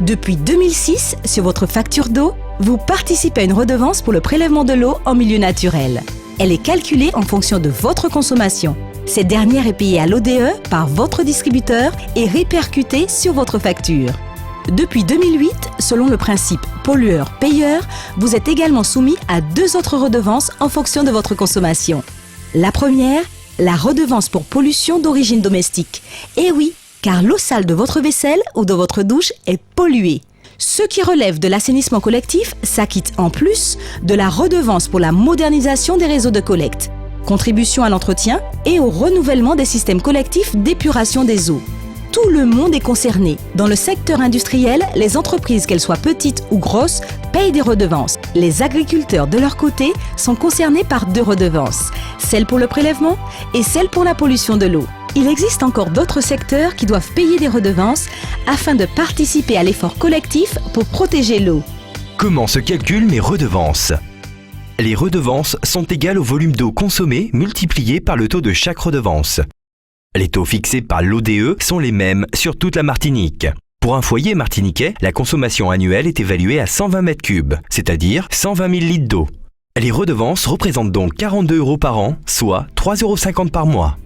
Depuis 2006, sur votre facture d'eau, vous participez à une redevance pour le prélèvement de l'eau en milieu naturel. Elle est calculée en fonction de votre consommation. Cette dernière est payée à l'ODE par votre distributeur et répercutée sur votre facture. Depuis 2008, selon le principe pollueur-payeur, vous êtes également soumis à 2 autres redevances en fonction de votre consommation. La première, la redevance pour pollution d'origine domestique. Et oui, car l'eau sale de votre vaisselle ou de votre douche est polluée. Ceux qui relèvent de l'assainissement collectif s'acquittent en plus de la redevance pour la modernisation des réseaux de collecte, contribution à l'entretien et au renouvellement des systèmes collectifs d'épuration des eaux. Tout le monde est concerné. Dans le secteur industriel, les entreprises, qu'elles soient petites ou grosses, payent des redevances. Les agriculteurs, de leur côté, sont concernés par 2 redevances, celle pour le prélèvement et celle pour la pollution de l'eau. Il existe encore d'autres secteurs qui doivent payer des redevances afin de participer à l'effort collectif pour protéger l'eau. Comment se calculent mes redevances ? Les redevances sont égales au volume d'eau consommé multiplié par le taux de chaque redevance. Les taux fixés par l'ODE sont les mêmes sur toute la Martinique. Pour un foyer martiniquais, la consommation annuelle est évaluée à 120 mètres cubes, c'est-à-dire 120 000 litres d'eau. Les redevances représentent donc 42 € par an, soit 3,50 € par mois.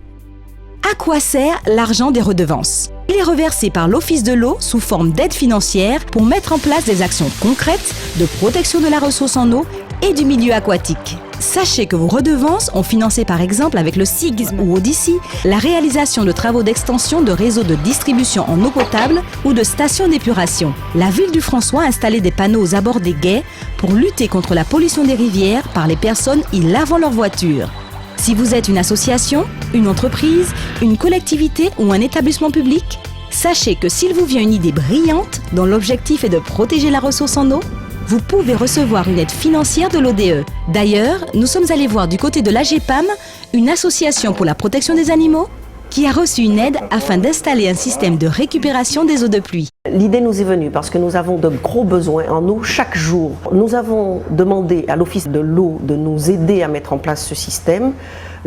À quoi sert l'argent des redevances ? Il est reversé par l'Office de l'eau sous forme d'aide financière pour mettre en place des actions concrètes de protection de la ressource en eau et du milieu aquatique. Sachez que vos redevances ont financé par exemple avec le SIGS ou Odyssey la réalisation de travaux d'extension de réseaux de distribution en eau potable ou de stations d'épuration. La ville du François a installé des panneaux aux abords des quais pour lutter contre la pollution des rivières par les personnes y lavant leurs voitures. Si vous êtes une association, une entreprise, une collectivité ou un établissement public, sachez que s'il vous vient une idée brillante dont l'objectif est de protéger la ressource en eau, vous pouvez recevoir une aide financière de l'ODE. D'ailleurs, nous sommes allés voir du côté de l'AGEPAM, une association pour la protection des animaux, qui a reçu une aide afin d'installer un système de récupération des eaux de pluie. L'idée nous est venue parce que nous avons de gros besoins en eau chaque jour. Nous avons demandé à l'Office de l'eau de nous aider à mettre en place ce système.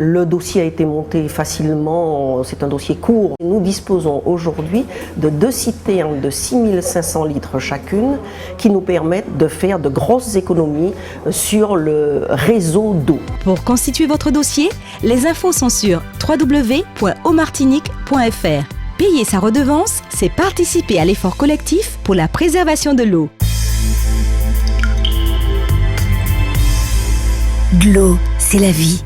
Le dossier a été monté facilement, c'est un dossier court. Nous disposons aujourd'hui de 2 citernes de 6500 litres chacune qui nous permettent de faire de grosses économies sur le réseau d'eau. Pour constituer votre dossier, les infos sont sur www.eaumartinique.fr. Payer sa redevance, c'est participer à l'effort collectif pour la préservation de l'eau. De l'eau, c'est la vie.